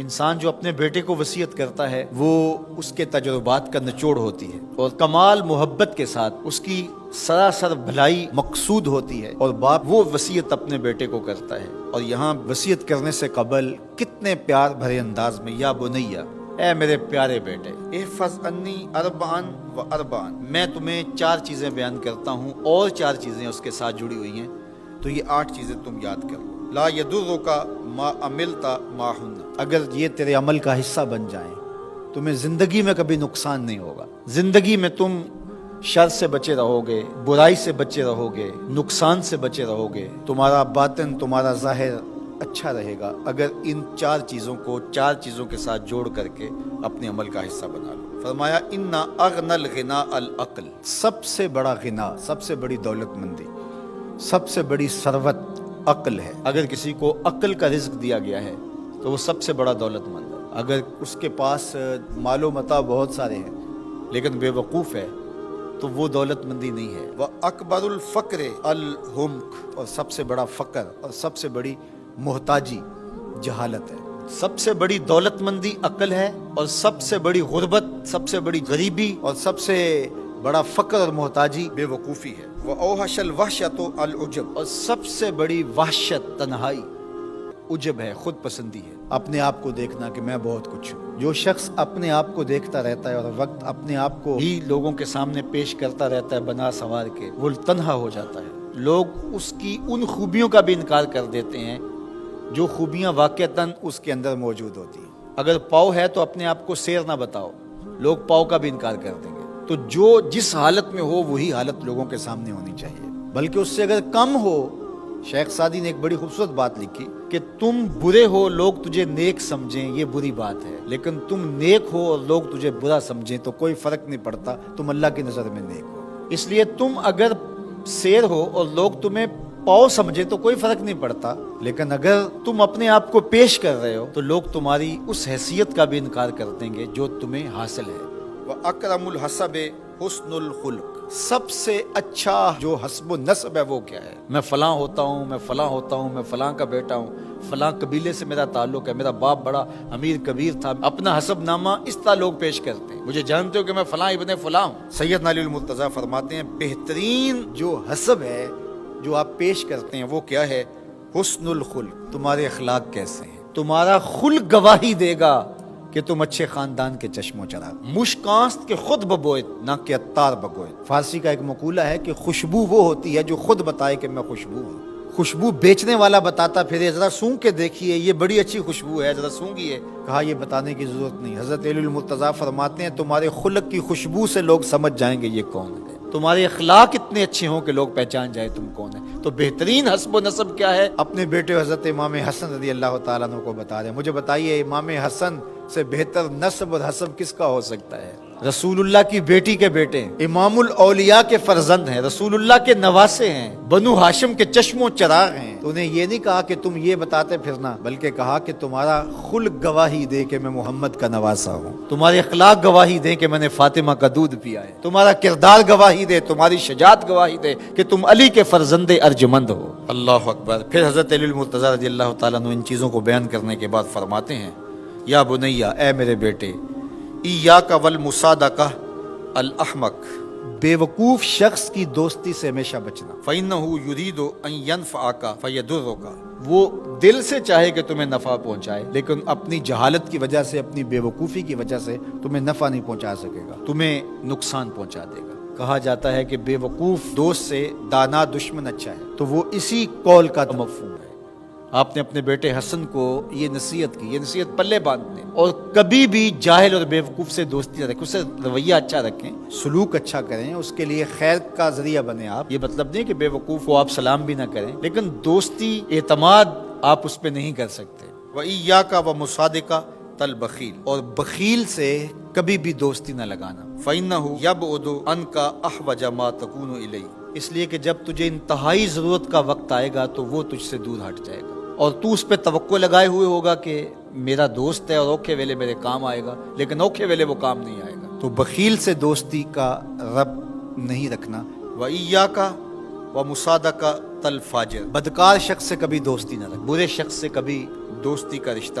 انسان جو اپنے بیٹے کو وصیت کرتا ہے وہ اس کے تجربات کا نچوڑ ہوتی ہے اور کمال محبت کے ساتھ اس کی سراسر بھلائی مقصود ہوتی ہے، اور باپ وہ وصیت اپنے بیٹے کو کرتا ہے۔ اور یہاں وصیت کرنے سے قبل کتنے پیار بھرے انداز میں یا بنیا، اے میرے پیارے بیٹے، احفظ انی اربعن و اربعن، میں تمہیں 4 چیزیں بیان کرتا ہوں اور 4 چیزیں اس کے ساتھ جڑی ہوئی ہیں، تو یہ 8 چیزیں تم یاد کر لو۔ لا یضرک ما عملت معہن، اگر یہ تیرے عمل کا حصہ بن جائیں تمہیں زندگی میں کبھی نقصان نہیں ہوگا، زندگی میں تم شر سے بچے رہو گے، برائی سے بچے رہو گے، نقصان سے بچے رہو گے، تمہارا باطن تمہارا ظاہر اچھا رہے گا اگر ان 4 چیزوں کو 4 چیزوں کے ساتھ جوڑ کر کے اپنے عمل کا حصہ بنا لو۔ فرمایا ان اغنى الغناء العقل، سب سے بڑا غنا، سب سے بڑی دولت مندی، سب سے بڑی ثروت عقل ہے۔ اگر کسی کو عقل کا رزق دیا گیا ہے تو وہ سب سے بڑا دولت مند ہے۔ اگر اس کے پاس مال و متاع بہت سارے ہیں لیکن بے وقوف ہے تو وہ دولت مندی نہیں ہے۔ وَأَكْبَرُ الْفَقْرِ الْحُمْقُ، اور سب سے بڑا فقر اور سب سے بڑی محتاجی جہالت ہے۔ سب سے بڑی دولت مندی عقل ہے، اور سب سے بڑی غربت، سب سے بڑی غریبی اور سب سے بڑا فقر اور محتاجی بے وقوفی ہے۔ وَأَوْحَشَ الْوَحْشَةُ الْعُجْبُ، اور سب سے بڑی وحشت تنہائی عجب ہے، خود پسندی ہے، اپنے آپ کو دیکھنا کہ میں بہت کچھ ہوں۔ جو شخص اپنے آپ کو دیکھتا رہتا ہے اور وقت اپنے آپ کو ہی لوگوں کے سامنے پیش کرتا رہتا ہے بنا سنوار کے، وہ تنہا ہو جاتا ہے۔ لوگ اس کی ان خوبیوں کا بھی انکار کر دیتے ہیں جو خوبیاں واقعتاً اس کے اندر موجود ہوتی ہیں۔ اگر پاؤ ہے تو اپنے آپ کو سیر نہ بتاؤ، لوگ پاؤ کا بھی انکار کر دیں گے۔ تو جو جس حالت میں ہو وہی حالت لوگوں کے سامنے ہونی چاہیے، بلکہ اس سے اگر کم ہو۔ شیخ سعدی نے ایک بڑی خوبصورت بات لکھی کہ تم برے ہو لوگ تجھے نیک سمجھیں یہ بری بات ہے، لیکن تم نیک ہو اور لوگ تجھے برا سمجھیں تو کوئی فرق نہیں پڑتا، تم اللہ کی نظر میں نیک ہو۔ اس لیے تم اگر سیر ہو اور لوگ تمہیں پاؤ سمجھے تو کوئی فرق نہیں پڑتا، لیکن اگر تم اپنے آپ کو پیش کر رہے ہو تو لوگ تمہاری اس حیثیت کا بھی انکار کر دیں گے جو تمہیں حاصل ہے۔ وَأَكْرَمُ الْحَسَبِ حُسْنُ الْخُلُقِ، سب سے اچھا جو حسب و نسب ہے وہ کیا ہے؟ میں فلاں ہوتا ہوں، میں فلاں ہوتا ہوں، میں فلاں کا بیٹا ہوں، فلاں قبیلے سے میرا تعلق ہے، میرا باپ بڑا امیر کبیر تھا، اپنا حسب نامہ اس طرح لوگ پیش کرتے ہیں، مجھے جانتے ہو کہ میں فلاں ابن فلاں ہوں۔ سیدنا علی المرتضیٰ فرماتے ہیں بہترین جو حسب ہے جو آپ پیش کرتے ہیں وہ کیا ہے؟ حسن الخلق، تمہارے اخلاق کیسے ہیں، تمہارا خلق گواہی دے گا کہ تم اچھے خاندان کے چشم و چراغ۔ مشکانست کے خود ببوئے نہ کہ عطار بگوئے۔ فارسی کا ایک مقولہ ہے کہ خوشبو وہ ہوتی ہے جو خود بتائے کہ میں خوشبو ہوں۔ خوشبو بیچنے والا بتاتا پھر ذرا سونگ کے دیکھیے یہ بڑی اچھی خوشبو ہے، ذرا سونگیے، کہا یہ بتانے کی ضرورت نہیں۔ حضرت علی المرتضیٰ فرماتے ہیں تمہارے خلق کی خوشبو سے لوگ سمجھ جائیں گے یہ کون ہے، تمہارے اخلاق اتنے اچھے ہوں کہ لوگ پہچان جائے تم کون ہے۔ تو بہترین حسب و نسب کیا ہے؟ اپنے بیٹے حضرت امام حسن رضی اللہ تعالیٰ عنہ کو بتا رہے ہیں، مجھے بتائیے امام حسن سے بہتر نسب اور حسب کس کا ہو سکتا ہے؟ رسول اللہ کی بیٹی کے بیٹے، امام الاولیاء کے فرزند ہیں، رسول اللہ کے نواسے ہیں، بنو ہاشم کے چشم و چراغ ہیں۔ تو انہیں یہ نہیں کہا کہ تم یہ بتاتے پھرنا، بلکہ کہا کہ تمہارا خلق گواہی دے کہ میں محمد کا نواسا ہوں، تمہارے اخلاق گواہی دے کہ میں نے فاطمہ کا دودھ پیا ہے، تمہارا کردار گواہی دے، تمہاری شجاعت گواہی دے کہ تم علی کے فرزند ارجمند ہو۔ اللہ اکبر۔ پھر حضرت علی المرتضیٰ رضی اللہ تعالیٰ عنہ ان چیزوں کو بیان کرنے کے بعد فرماتے ہیں یا بنیا، اے میرے بیٹے، ایاک والمصادقہ الاحمق، بے وقوف شخص کی دوستی سے ہمیشہ بچنا۔ فإنہ یرید ان ینفعک فیضرک، وہ دل سے چاہے کہ تمہیں نفع پہنچائے لیکن اپنی جہالت کی وجہ سے، اپنی بے وقوفی کی وجہ سے تمہیں نفع نہیں پہنچا سکے گا، تمہیں نقصان پہنچا دے گا۔ کہا جاتا ہے کہ بے وقوف دوست سے دانا دشمن اچھا ہے، تو وہ اسی قول کا مفہوم ہے۔ آپ نے اپنے بیٹے حسن کو یہ نصیحت کی، یہ نصیحت پلے باندھنے، اور کبھی بھی جاہل اور بے وقوف سے دوستی نہ رکھیں، اس سے رویہ اچھا رکھیں، سلوک اچھا کریں، اس کے لیے خیر کا ذریعہ بنیں آپ۔ یہ مطلب نہیں کہ بے وقوف کو آپ سلام بھی نہ کریں، لیکن دوستی اعتماد آپ اس پہ نہیں کر سکتے۔ وَإِيَّاكَ وَمُصَادِقَةَ الْبَخِيلِ، اور بخیل سے کبھی بھی دوستی نہ لگانا۔ فَإِنَّهُ يَبْعُدُ عَنْكَ أَحْوَجَ مَا تَكُونُ إِلَيْهِ، اس لیے کہ جب تجھے انتہائی ضرورت کا وقت آئے گا تو وہ تجھ سے دور ہٹ جائے گا، اور تو اس پہ توقع لگائے ہوئے ہوگا کہ میرا دوست ہے اور اوکھے ویلے میرے کام آئے گا، لیکن اوکھے ویلے وہ کام نہیں آئے گا۔ تو بخیل سے دوستی کا رب نہیں رکھنا۔ وَإِيَّاكَ وَمُصَادَقَةَ الْفَاجِرِ، بدکار شخص سے کبھی دوستی نہ رکھ، برے شخص سے کبھی دوستی کا رشتہ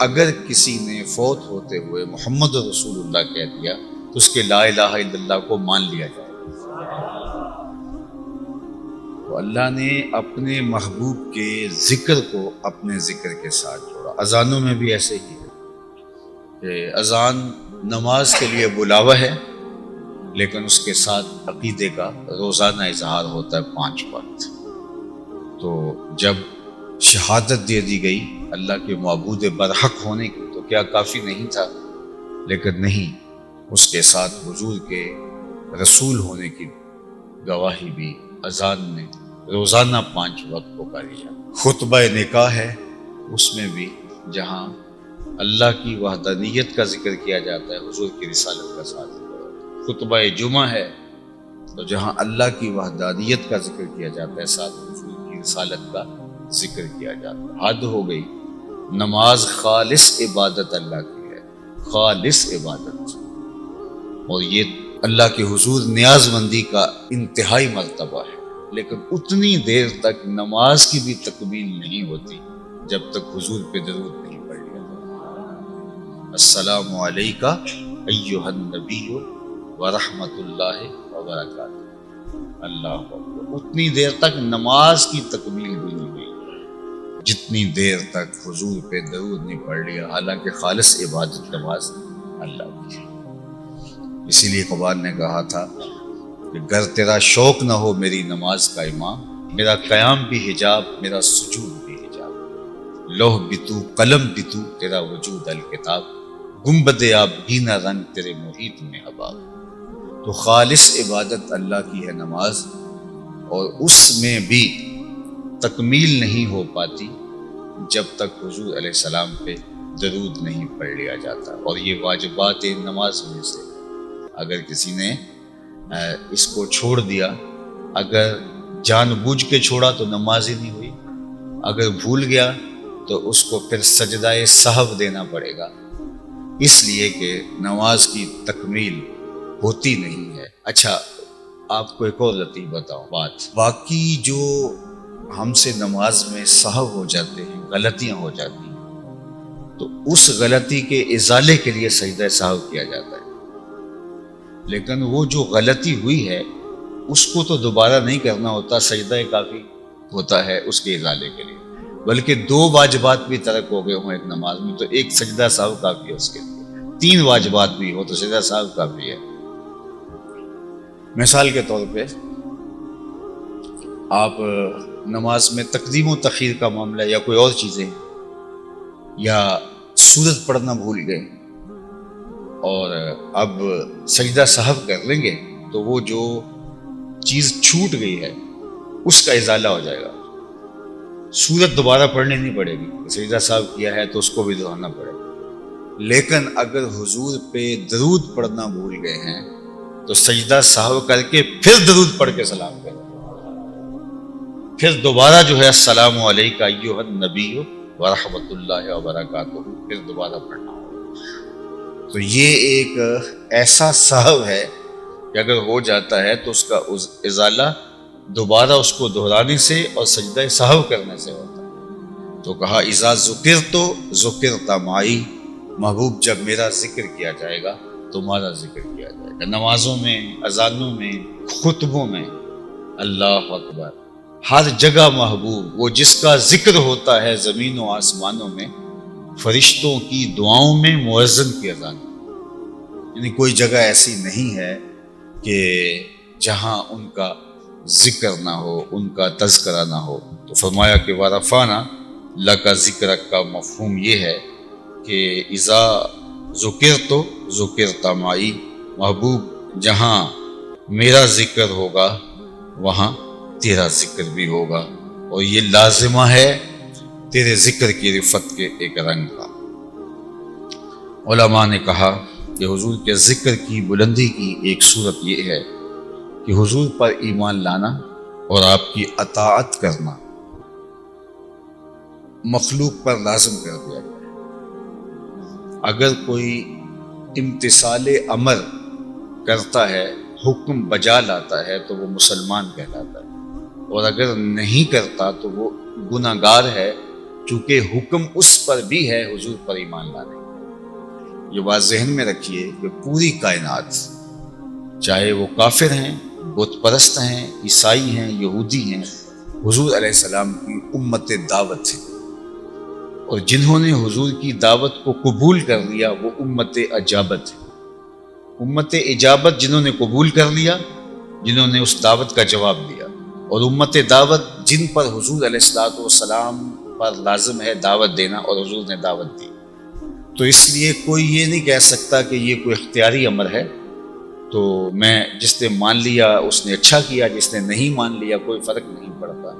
اگر کسی نے فوت ہوتے ہوئے محمد رسول اللہ کہہ دیا تو اس کے لا الہ الا اللہ کو مان لیا جائے۔ تو اللہ نے اپنے محبوب کے ذکر کو اپنے ذکر کے ساتھ جوڑا۔ اذانوں میں بھی ایسے ہی ہے کہ اذان نماز کے لیے بلاوا ہے، لیکن اس کے ساتھ عقیدے کا روزانہ اظہار ہوتا ہے 5 وقت۔ تو جب شہادت دے دی گئی اللہ کے معبود برحق ہونے کی تو کیا کافی نہیں تھا؟ لیکن نہیں، اس کے ساتھ حضور کے رسول ہونے کی گواہی بھی اذان میں روزانہ 5 وقت پکاری جاتی۔ خطبہ نکاح ہے، اس میں بھی جہاں اللہ کی وحدانیت کا ذکر کیا جاتا ہے حضور کی رسالت کا ساتھ۔ خطبہ جمعہ ہے تو جہاں اللہ کی وحدانیت کا ذکر کیا جاتا ہے ساتھ حضور کی رسالت کا ذکر کیا جاتا ہے۔ حد ہو گئی، نماز خالص عبادت اللہ کی ہے، خالص عبادت، اور یہ اللہ کے حضور نیاز مندی کا انتہائی مرتبہ ہے۔ لیکن اتنی دیر تک نماز کی بھی تکمیل نہیں ہوتی جب تک حضور پہ درود نہیں پڑھ لیا جاتا۔ السلام علیکہ ایھا النبی ورحمۃ اللہ وبرکاتہ۔ اللہ اکبر، اتنی دیر تک نماز کی تکمیل بھی نہیں ہوئی جتنی دیر تک حضور پہ درود نہیں پڑھ لیا، حالانکہ خالص عبادت نماز اللہ کی ہے۔ اسی لیے اقبال نے کہا تھا کہ گر تیرا شوق نہ ہو میری نماز کا امام، میرا قیام بھی حجاب، میرا سجود بھی حجاب، لوح بھی تو قلم بھی تو، تیرا وجود الکتاب، گنبد آبگینہ رنگ تیرے محیط میں حباب۔ تو خالص عبادت اللہ کی ہے نماز، اور اس میں بھی تکمیل نہیں ہو پاتی جب تک حضور علیہ السلام پہ درود نہیں پڑھ لیا جاتا۔ اور یہ واجبات نماز میں سے اگر کسی نے اس کو چھوڑ دیا، اگر جان بوجھ کے چھوڑا تو نماز ہی نہیں ہوئی، اگر بھول گیا تو اس کو پھر سجدہ سہو دینا پڑے گا، اس لیے کہ نماز کی تکمیل ہوتی نہیں ہے۔ اچھا، آپ کو ایک اور لطیف بتاؤں بات، باقی جو ہم سے نماز میں سہو ہو جاتے ہیں، غلطیاں ہو جاتی ہیں، تو اس غلطی کے ازالے کے لیے سجدہ سہو کیا جاتا ہے، لیکن وہ جو غلطی ہوئی ہے اس کو تو دوبارہ نہیں کرنا ہوتا، سجدہ کافی ہوتا ہے اس کے ازالے کے لیے۔ بلکہ 2 واجبات بھی ترک ہو گئے ہوں ایک نماز میں تو ایک سجدہ سہو کافی ہے اس کے لیے، 3 واجبات بھی ہو تو سجدہ سہو کافی ہے۔ مثال کے طور پہ آپ نماز میں تقدیم و تخیر کا معاملہ یا کوئی اور چیزیں یا سورت پڑھنا بھول گئے اور اب سجدہ سہو کر لیں گے تو وہ جو چیز چھوٹ گئی ہے اس کا ازالہ ہو جائے گا، سورت دوبارہ پڑھنی نہیں پڑے گی، سجدہ سہو کیا ہے تو اس کو بھی دہرانا پڑے گا۔ لیکن اگر حضور پہ درود پڑھنا بھول گئے ہیں تو سجدہ سہو کر کے پھر درود پڑھ کے سلام کریں، پھر دوبارہ جو ہے السلام علیکہ ایھا النبی ورحمۃ اللہ وبرکاتہ پھر دوبارہ پڑھنا ہوگا۔ تو یہ ایک ایسا سہو ہے کہ اگر ہو جاتا ہے تو اس کا ازالہ دوبارہ اس کو دہرانے سے اور سجدہ سہو کرنے سے ہوتا ہے۔ تو کہا اذا ذکرت ذکرت معی، محبوب جب میرا ذکر کیا جائے گا تمہارا ذکر کیا جائے گا۔ نمازوں میں، اذانوں میں، خطبوں میں، اللہ اکبر، ہر جگہ محبوب، وہ جس کا ذکر ہوتا ہے زمین و آسمانوں میں، فرشتوں کی دعاؤں میں، مؤذن کی اذان، یعنی کوئی جگہ ایسی نہیں ہے کہ جہاں ان کا ذکر نہ ہو، ان کا تذکرہ نہ ہو۔ تو فرمایا کہ ورفعنا لک ذکرک کا مفہوم یہ ہے کہ اذا ذکرت ذکرت معی، محبوب جہاں میرا ذکر ہوگا وہاں تیرا ذکر بھی ہوگا، اور یہ لازمہ ہے تیرے ذکر کی رفت کے ایک رنگ کا۔ علماء نے کہا کہ حضور کے ذکر کی بلندی کی ایک صورت یہ ہے کہ حضور پر ایمان لانا اور آپ کی اطاعت کرنا مخلوق پر لازم کر دیا گیا۔ اگر کوئی امتثال امر کرتا ہے، حکم بجا لاتا ہے تو وہ مسلمان کہلاتا ہے، اور اگر نہیں کرتا تو وہ گناہگار ہے، چونکہ حکم اس پر بھی ہے حضور پر ایمان لانے. یہ بات ذہن میں رکھیے کہ پوری کائنات چاہے وہ کافر ہیں، بت پرست ہیں، عیسائی ہیں، یہودی ہیں، حضور علیہ السلام کی امت دعوت ہے، اور جنہوں نے حضور کی دعوت کو قبول کر لیا وہ امت اجابت ہے. امت اجابت جنہوں نے قبول کر لیا، جنہوں نے اس دعوت کا جواب دیا، اور امت دعوت جن پر حضور علیہ السلام پر لازم ہے دعوت دینا، اور حضور نے دعوت دی. تو اس لیے کوئی یہ نہیں کہہ سکتا کہ یہ کوئی اختیاری امر ہے، تو میں جس نے مان لیا اس نے اچھا کیا، جس نے نہیں مان لیا کوئی فرق نہیں پڑتا.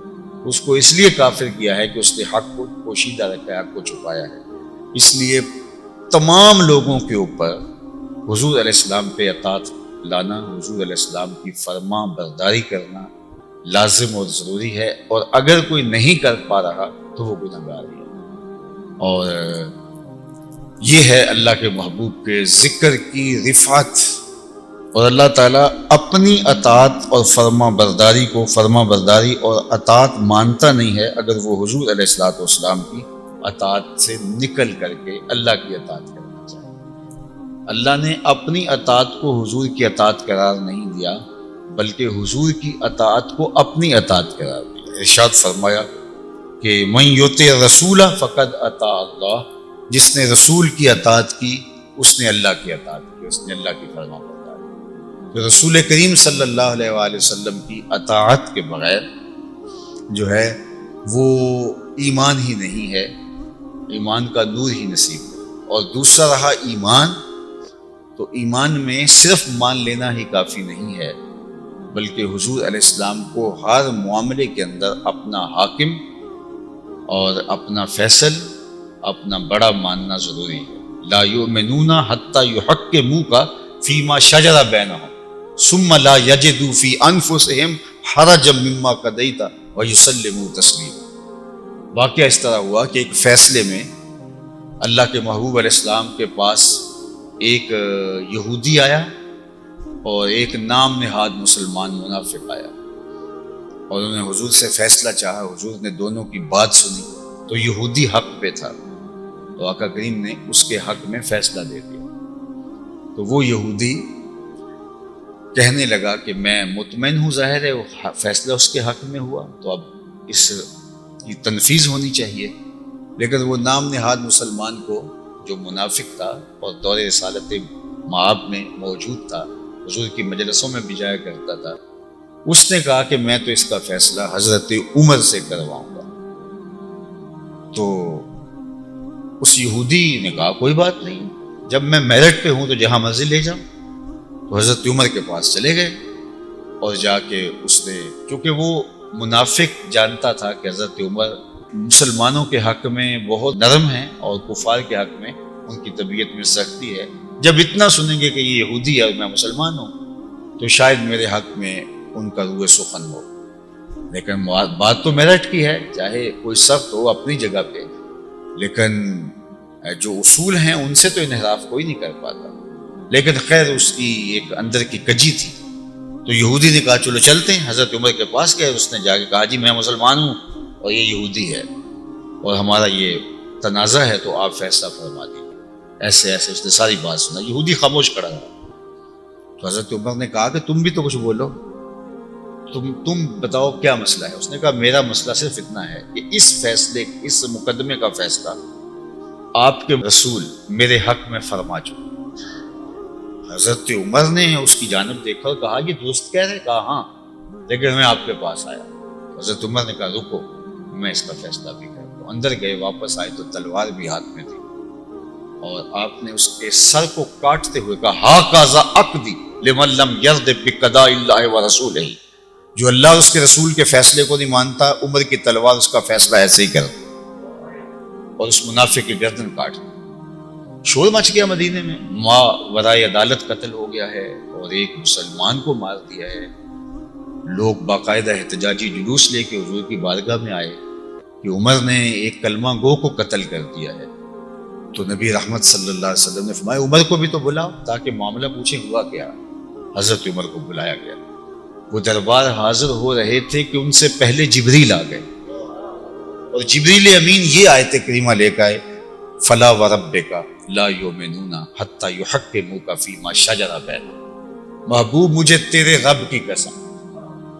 اس کو اس لیے کافر کیا ہے کہ اس نے حق کو پوشیدہ رکھا ہے، حق کو چھپایا ہے. اس لیے تمام لوگوں کے اوپر حضور علیہ السلام پہ اطاعت لانا، حضور علیہ السلام کی فرما برداری کرنا لازم اور ضروری ہے، اور اگر کوئی نہیں کر پا رہا تو وہ گنہگار ہے. اور یہ ہے اللہ کے محبوب کے ذکر کی رفعت. اور اللہ تعالیٰ اپنی اطاعت اور فرما برداری اور اطاعت مانتا نہیں ہے اگر وہ حضور علیہ والسلام کی اطاعت سے نکل کر کے اللہ کی اطاعت کرنا چاہے. اللہ نے اپنی اطاعت کو حضور کی اطاعت قرار نہیں دیا، بلکہ حضور کی اطاعت کو اپنی اطاعت قرار دیا. ارشاد فرمایا کہ من یطع الرسول فقد اطاع اللہ، جس نے رسول کی اطاعت کی اس نے اللہ کی اطاعت کی، اس نے اللہ کی فرما برداری. تو رسول کریم صلی اللہ علیہ وآلہ وسلم کی اطاعت کے بغیر جو ہے وہ ایمان ہی نہیں ہے، ایمان کا نور ہی نصیب ہے. اور دوسرا رہا ایمان، تو ایمان میں صرف مان لینا ہی کافی نہیں ہے، بلکہ حضور علیہ السلام کو ہر معاملے کے اندر اپنا حاکم اور اپنا فیصل، اپنا بڑا ماننا ضروری ہے. لا یؤمنون حتی یحکموک فیما شجر بینہم ثم لا یجدوا فی انفسہم حرجا مما قضیت ویسلموا تسلیما. واقعہ اس طرح ہوا کہ ایک فیصلے میں اللہ کے محبوب علیہ السلام کے پاس ایک یہودی آیا اور ایک نام نہاد مسلمان منافق آیا، اور انہوں نے حضور سے فیصلہ چاہا. حضور نے دونوں کی بات سنی تو یہودی حق پہ تھا، تو آقا کریم نے اس کے حق میں فیصلہ دے دیا. تو وہ یہودی کہنے لگا کہ میں مطمئن ہوں، ظاہر ہے وہ فیصلہ اس کے حق میں ہوا تو اب اس کی تنفیذ ہونی چاہیے. لیکن وہ نام نہاد مسلمان کو جو منافق تھا اور دور رسالت مآب میں موجود تھا، حضور کی مجلسوں میں بھی جایا کرتا تھا، اس نے کہا کہ میں تو اس کا فیصلہ حضرت عمر سے کرواؤں گا. تو اس یہودی نے کہا کوئی بات نہیں، جب میں میرٹ پہ ہوں تو جہاں مرضی لے جاؤں. تو حضرت عمر کے پاس چلے گئے اور جا کے اس نے، کیونکہ وہ منافق جانتا تھا کہ حضرت عمر مسلمانوں کے حق میں بہت نرم ہیں اور کفار کے حق میں ان کی طبیعت میں سختی ہے، جب اتنا سنیں گے کہ یہ یہودی ہے اور میں مسلمان ہوں تو شاید میرے حق میں ان کا روح سخن ہو. لیکن بات تو میرٹ کی ہے، چاہے کوئی سخت ہو اپنی جگہ پہ، لیکن جو اصول ہیں ان سے تو انحراف کوئی نہیں کر پاتا. لیکن خیر اس کی ایک اندر کی کجی تھی، تو یہودی نے کہا چلو چلتے ہیں. حضرت عمر کے پاس گئے، اس نے جا کے کہا جی میں مسلمان ہوں اور یہ یہودی ہے اور ہمارا یہ تنازع ہے تو آپ فیصلہ فرما دیجیے. ایسے اس نے ساری بات سنا. یہودی خاموش کھڑا رہا. تو حضرت عمر نے کہا کہ تم بھی تو کچھ بولو، تم بتاؤ کیا مسئلہ ہے. اس نے کہا میرا مسئلہ صرف اتنا ہے کہ اس فیصلے، اس مقدمے کا فیصلہ آپ کے رسول میرے حق میں فرما چکے. حضرت عمر نے اس کی جانب دیکھا اور کہا یہ درست کہہ رہے؟ کہا ہاں، لیکن میں آپ کے پاس آیا. حضرت عمر نے کہا رکو میں اس کا فیصلہ بھی کرتا ہوں. اندر گئے، واپس آئے تو تلوار بھی ہاتھ میں تھی، اور آپ نے اس کے سر کو کاٹتے ہوئے کہا ہاکذا عقدی لمن لم یرض بقضاء اللہ ورسولہ، جو اللہ اور اس کے رسول کے فیصلے کو نہیں مانتا، عمر کی تلوار اس کا فیصلہ ایسے ہی کر، اور اس منافق کی گردن کاٹ دی. شور مچ گیا مدینے میں، ماں ورائے عدالت قتل ہو گیا ہے اور ایک مسلمان کو مار دیا ہے. لوگ باقاعدہ احتجاجی جلوس لے کے حضور کی بارگاہ میں آئے کہ عمر نے ایک کلمہ گو کو قتل کر دیا ہے. تو نبی رحمت صلی اللہ علیہ وسلم نے فرمایا عمر کو بھی تو بلاؤ تاکہ معاملہ پوچھے ہوا کیا. حضرت عمر کو بلایا گیا. وہ دربار حاضر ہو رہے تھے کہ ان سے پہلے جبریل آ گئے اور جبریل امین یہ آیت کریمہ لے کے آئے فلا وربک لا یؤمنون حتی یحکموک فیما شجر بینہم، محبوب مجھے تیرے رب کی قسم،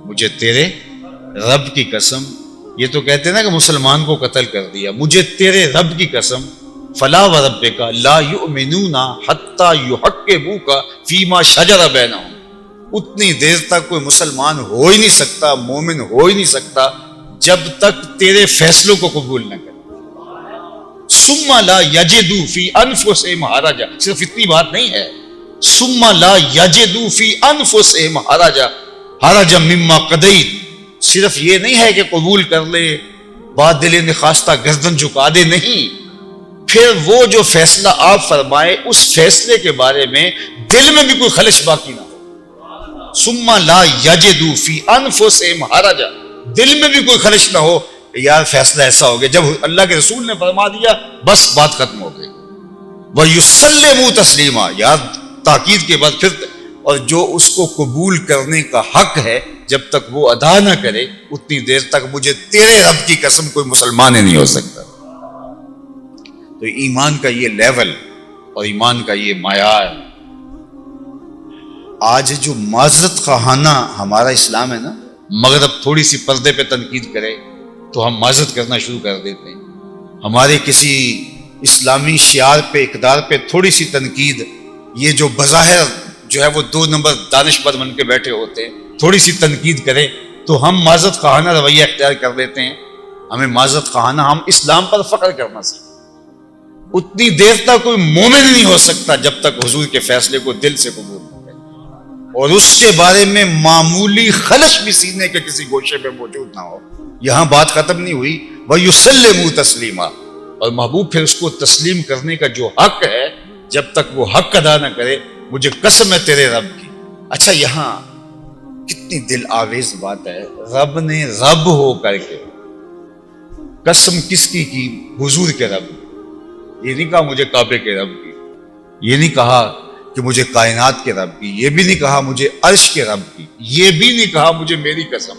مجھے تیرے رب کی قسم، یہ تو کہتے ہیں نا کہ مسلمان کو قتل کر دیا، مجھے تیرے رب کی قسم فلا وربک لا یؤمنون حتی یحکموک فیما شجر بینہم، اتنی دیر تک کوئی مسلمان ہو ہی نہیں سکتا، مومن ہو ہی نہیں سکتا جب تک تیرے فیصلوں کو قبول نہ کرے۔ ثم لا یجدوا فی انفسہم حرجا، صرف اتنی بات نہیں ہے، ثم لا یجدوا فی انفسہم حرجا مما قضیت، صرف یہ نہیں ہے کہ قبول کر لے، بعد دل نخواستہ گردن جھکا دے، نہیں، پھر وہ جو فیصلہ آپ فرمائے اس فیصلے کے بارے میں دل میں بھی کوئی خلش باقی نہ ہو۔ ثم لا یجدوا فی انفسہم حرجا، دل میں بھی کوئی خلش نہ ہو کہ یار فیصلہ ایسا ہو گیا، جب اللہ کے رسول نے فرما دیا بس بات ختم ہو گئی۔ وَيُسَلِّمُوا تَسْلِيمًا، یار تاکید کے بعد پھر، اور جو اس کو قبول کرنے کا حق ہے جب تک وہ ادا نہ کرے اتنی دیر تک مجھے تیرے رب کی قسم کوئی مسلمان ہی نہیں ہو سکتا۔ تو ایمان کا یہ لیول اور ایمان کا یہ معیار، آج جو معذرت خواہانہ ہمارا اسلام ہے نا، مگر اب تھوڑی سی پردے پہ تنقید کرے تو ہم معذرت کرنا شروع کر دیتے ہیں، ہمارے کسی اسلامی شعار پہ، اقدار پہ تھوڑی سی تنقید، یہ جو بظاہر جو ہے وہ 2 نمبر دانشور بن کے بیٹھے ہوتے ہیں، تھوڑی سی تنقید کرے تو ہم معذرت خواہانہ رویہ اختیار کر لیتے ہیں۔ ہمیں معذرت خواہانہ، ہم اسلام پر فخر کرنا سیکھیں۔ اتنی دیر تک کوئی مومن نہیں ہو سکتا جب تک حضور کے فیصلے کو دل سے قبول نہ کرے اور اس کے بارے میں معمولی خلش بھی سینے کے کسی گوشے پہ موجود نہ ہو۔ یہاں بات ختم نہیں ہوئی، وَيُسَلِّمُوا تَسْلِيمًا، اور محبوب پھر اس کو تسلیم کرنے کا جو حق ہے جب تک وہ حق ادا نہ کرے، مجھے قسم ہے تیرے رب کی۔ اچھا یہاں کتنی دل آویز بات ہے، رب نے رب ہو کر کے قسم کس کی کی؟ حضور کے رب کی۔ یہ نہیں کہا مجھے کعبے کے رب کی، یہ نہیں کہا کہ مجھے کائنات کے رب کی، یہ بھی نہیں کہا مجھے عرش کے رب کی، یہ بھی نہیں کہا مجھے میری قسم،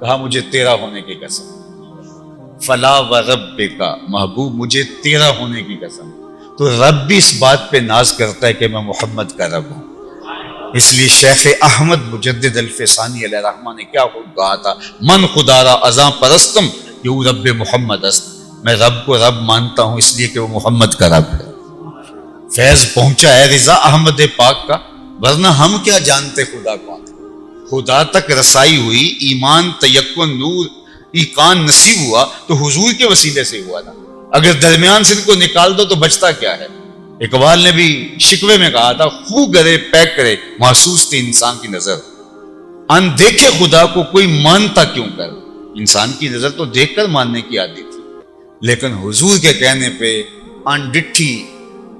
کہا مجھے تیرا ہونے کی قسم۔ فلا وربک، محبوب مجھے تیرا ہونے کی قسم۔ تو رب بھی اس بات پہ ناز کرتا ہے کہ میں محمد کا رب ہوں۔ اس لیے شیخ احمد مجدد الفسانی علیہ الرحمہ نے کیا خوب کہا تھا، من خدا را ازاں پرستم یوں رب محمد است، میں رب کو رب مانتا ہوں اس لیے کہ وہ محمد کا رب ہے۔ فیض پہنچا ہے رضا احمد پاک کا، ورنہ ہم کیا جانتے خدا کون ہے۔ خدا تک رسائی ہوئی، ایمان، تیقن، نور، ایقان نصیب ہوا تو حضور کے وسیلے سے ہوا نا۔ اگر درمیان سے ان کو نکال دو تو بچتا کیا ہے؟ اقبال نے بھی شکوے میں کہا تھا، خو گرے پیک کرے محسوس تھی انسان کی نظر، ان دیکھے خدا کو کوئی مانتا کیوں کر۔ انسان کی نظر تو دیکھ کر ماننے کی عادت تھی، لیکن حضور کے کہنے پہ ان ڈٹھی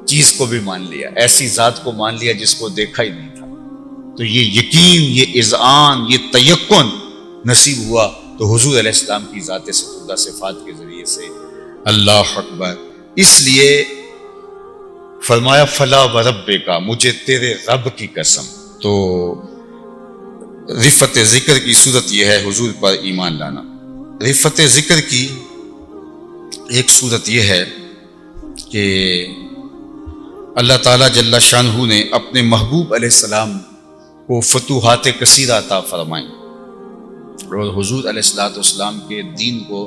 چیز کو بھی مان لیا، ایسی ذات کو مان لیا جس کو دیکھا ہی نہیں تھا۔ تو یہ یقین، یہ اذعان، یہ تیقن نصیب ہوا تو حضور علیہ السلام کی ذات سپردہ صفات کے ذریعے سے۔ اللہ اکبر۔ اس لیے فرمایا فلا وربک، مجھے تیرے رب کی قسم۔ تو رفت ذکر کی صورت یہ ہے حضور پر ایمان لانا۔ رفت ذکر کی ایک صورت یہ ہے کہ اللہ تعالیٰ جل شانہ نے اپنے محبوب علیہ السلام کو فتوحات کثیرہ عطا فرمائیں اور حضور علیہ السلام کے دین کو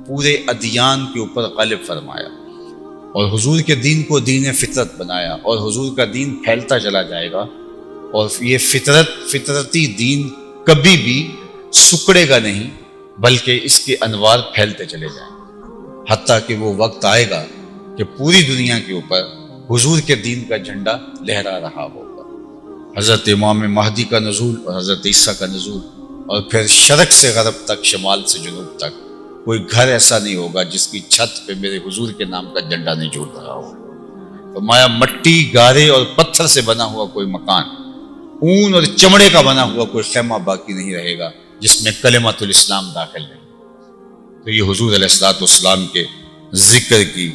پورے ادیان کے اوپر غالب فرمایا اور حضور کے دین کو دین فطرت بنایا، اور حضور کا دین پھیلتا چلا جائے گا، اور یہ فطرتی دین کبھی بھی سکڑے گا نہیں، بلکہ اس کے انوار پھیلتے چلے جائیں گے، حتیٰ کہ وہ وقت آئے گا کہ پوری دنیا کے اوپر حضور کے دین کا جھنڈا لہرا رہا ہوگا۔ حضرت امام مہدی کا نزول اور حضرت عیسیٰ کا نزول، اور پھر شرق سے غرب تک، شمال سے جنوب تک کوئی گھر ایسا نہیں ہوگا جس کی چھت پہ میرے حضور کے نام کا جھنڈا نہیں جھول رہا ہو۔ فرمایا مٹی، گارے اور پتھر سے بنا ہوا کوئی مکان، اون اور چمڑے کا بنا ہوا کوئی خیمہ باقی نہیں رہے گا جس میں کلمۃ الاسلام داخل نہیں۔ تو یہ حضور علیہ السلام کے ذکر کی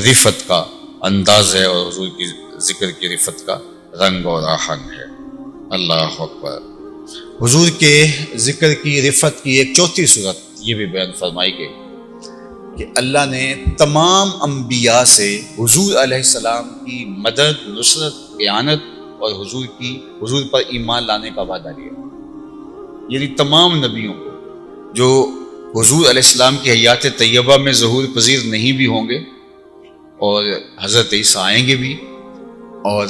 رفت کا انداز ہے اور حضور کی ذکر کی رفت کا رنگ اور آہنگ ہے۔ اللہ اکبر۔ حضور کے ذکر کی رفت کی ایک چوتھی صورت یہ بھی بیان فرمائی گئی کہ اللہ نے تمام انبیاء سے حضور علیہ السلام کی مدد، نصرت، اعانت اور حضور پر ایمان لانے کا وعدہ لیا. یعنی تمام نبیوں کو جو حضور علیہ السلام کی حیات طیبہ میں ظہور پذیر نہیں بھی ہوں گے اور حضرت عیسیٰ آئیں گے بھی، اور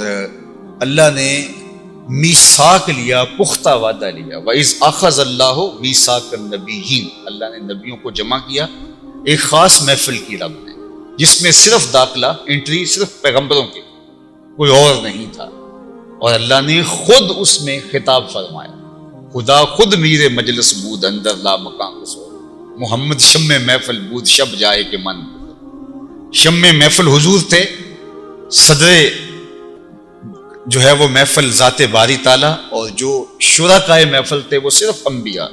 اللہ نے میثاق لیا، پختہ وعدہ لیا. وَإِذْ أَخَذَ اللَّهُ مِيثَاقَ النَّبِيِّينَ، اللہ نے نبیوں کو جمع کیا ایک خاص محفل کی رب نے، جس میں صرف داخلہ، انٹری صرف پیغمبروں کی، کوئی اور نہیں تھا. اور اللہ نے خود اس میں خطاب فرمایا، خدا خود میرے مجلس بود اندر لا مکان قصور، محمد شم محفل بود شب جائے کہ من. شم محفل حضور تھے، صدر جو ہے وہ محفل ذات باری تعالیٰ، اور جو شرکائے محفل تھے وہ صرف انبیاء.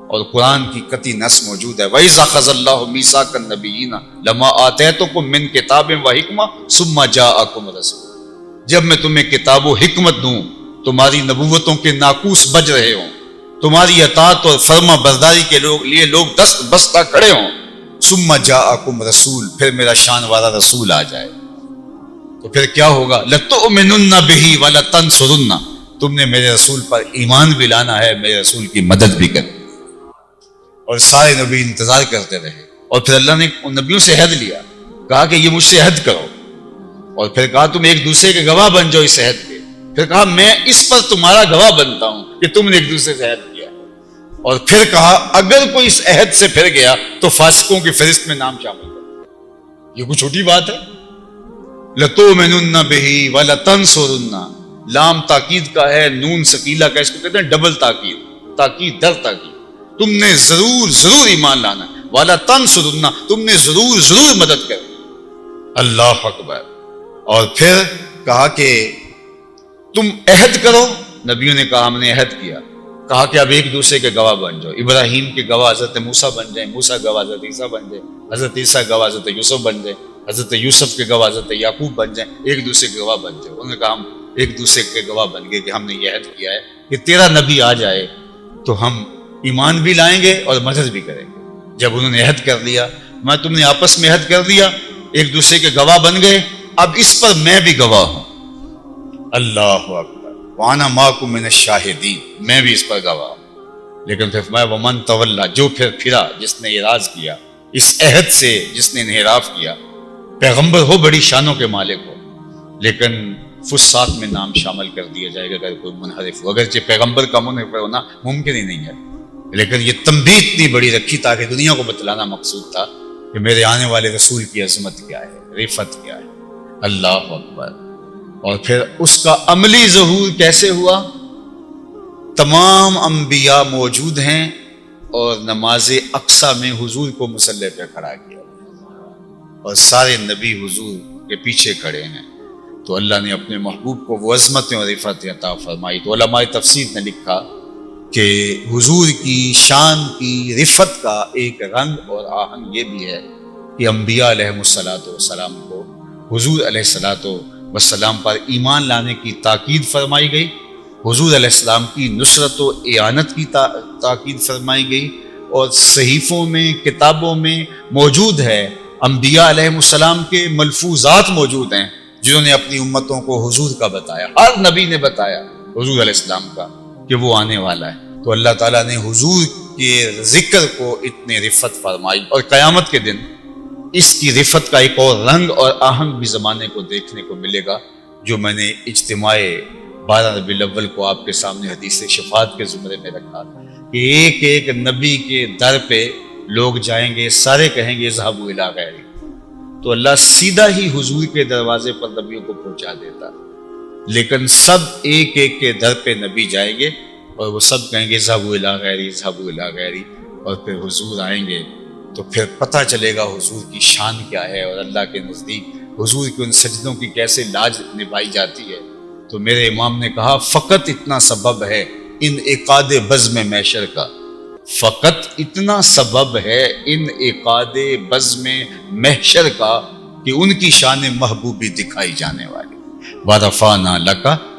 اور قرآن کی قطعی نص موجود ہے، وَإِذْ أَخَذَ اللَّهُ مِيثَاقَ النَّبِيِّينَ لَمَا آتَيْتُكُم مِّن كِتَابٍ وَحِكْمَةٍ ثُمَّ جَاءَكُمْ رَسُولٌ، جب میں تمہیں کتاب و حکمت دوں، تمہاری نبوتوں کے ناقوس بج رہے ہوں، تمہاری اطاعت اور فرما برداری کے لیے لوگ دست بستہ کھڑے ہوں، ثُمَّ جَاءَكُمْ رَسُولٌ، پھر میرا شان والا رسول آ جائے، تو پھر کیا ہوگا؟ لَتُؤْمِنُنَّ بِهِ وَلَتَنْصُرُنَّ، تم نے میرے رسول پر ایمان بھی لانا ہے، میرے رسول کی مدد بھی کرنی. اور سارے نبی انتظار کرتے رہے، اور پھر اللہ نے ان نبیوں سے عہد لیا، کہا کہ یہ مجھ سے عہد کرو، اور پھر کہا تم ایک دوسرے کے گواہ بن جاؤ اس عہد کے. پھر کہا میں اس پر تمہارا گواہ بنتا ہوں کہ تم نے ایک دوسرے سے عہد کیا. اور پھر کہا اگر کوئی اس عہد سے پھر گیا تو فاسقوں کی فہرست میں نام شامل کرو. یہ کوئی چھوٹی بات ہے؟ لَتُؤْمِنُنَّ بِهِ وَلَتَنْصُرُنَّ، لام تاکید کا ہے، نون ثقیلہ کا، اس کو کہتے ہیں ڈبل تاکید، تاکید در تاکید. تم نے ضرور ایمان لانا، والا تنصرن، تم نے ضرور مدد کرنی. اللہ اکبر. اور پھر کہا کہ تم عہد کرو، نبیوں نے کہا ہم نے عہد کیا. کہا کہ اب ایک دوسرے کے گواہ بن جاؤ، ابراہیم کے گواہ حضرت موسیٰ بن جائیں، موسیٰ گواہ حضرت عیسیٰ بن جائیں، حضرت عیسیٰ گواہ حضرت یوسف بن جائیں، حضرت یوسف کے گواہ حضرت یعقوب بن جائیں، ایک دوسرے کے گواہ بن جائیں. انہوں نے کہا ہم ایک دوسرے کے گواہ بن گئے کہ ہم نے یہ عہد کیا ہے کہ تیرا نبی آ جائے تو ہم ایمان بھی لائیں گے اور مدد بھی کریں گے. جب انہوں نے عہد کر لیا، میں تم نے آپس میں عہد کر لیا، ایک دوسرے کے گواہ بن گئے، اب اس پر میں بھی گواہ ہوں. اللہ اکبر. وَأَنَا مَعَكُم مِّنَ الشَّاهِدِينَ، میں بھی اس پر گواہ ہوں. لیکن پھر فرمایا وَمَن تَوَلَّىٰ، جو پھر پھرا، جس نے اعراض کیا اس عہد سے، جس نے انحراف کیا، پیغمبر ہو، بڑی شانوں کے مالک ہو، لیکن فساق میں نام شامل کر دیا جائے گا اگر کوئی منحرف ہو. اگرچہ پیغمبر کا منحرف ہونا ممکن ہی نہیں ہے، لیکن یہ تنبیہ اتنی بڑی رکھی تاکہ دنیا کو بتلانا مقصود تھا کہ میرے آنے والے رسول کی عظمت کیا ہے، رفت کیا ہے. اللہ اکبر. اور پھر اس کا عملی ظہور کیسے ہوا؟ تمام انبیاء موجود ہیں اور نماز اقصی میں حضور کو مصلی پہ کھڑا کیا اور سارے نبی حضور کے پیچھے کھڑے ہیں. تو اللہ نے اپنے محبوب کو وہ عظمتیں اور رفت عطا فرمائی. تو علماء تفسیر نے لکھا کہ حضور کی شان کی رفت کا ایک رنگ اور آہنگ یہ بھی ہے کہ انبیاء علیہ السلام کو حضور علیہ السلام پر ایمان لانے کی تاکید فرمائی گئی، حضور علیہ السلام کی نصرت و اعانت کی تاکید فرمائی گئی، اور صحیفوں میں، کتابوں میں موجود ہے، انبیاء علیہ السلام کے ملفوظات موجود ہیں جنہوں نے اپنی امتوں کو حضور کا بتایا. ہر نبی نے بتایا حضور علیہ السلام کا کہ وہ آنے والا ہے. تو اللہ تعالیٰ نے حضور کے ذکر کو اتنے رفت فرمائی، اور قیامت کے دن اس کی رفت کا ایک اور رنگ اور آہنگ بھی زمانے کو دیکھنے کو ملے گا، جو میں نے اجتماع 12 ربیع الاول کو آپ کے سامنے حدیث شفاعت کے زمرے میں رکھا کہ ایک ایک نبی کے در پہ لوگ جائیں گے، سارے کہیں گے اذهبوا الی غیری، تو اللہ سیدھا ہی حضور کے دروازے پر نبیوں کو پہنچا دیتا. لیکن سب ایک ایک کے در پہ نبی جائیں گے اور وہ سب کہیں گے اذهبوا الی غیری، اذهبوا الی غیری، اور پھر حضور آئیں گے تو پھر پتہ چلے گا حضور کی شان کیا ہے اور اللہ کے نزدیک حضور کے ان سجدوں کی کیسے لاج نبھائی جاتی ہے. تو میرے امام نے کہا فقط اتنا سبب ہے ان عقاد بزم محشر کا، فقط اتنا سبب ہے ان عقاد بزم محشر کا کہ ان کی شان محبوبی دکھائی جانے والی. وَرَفَعْنَا لَكَ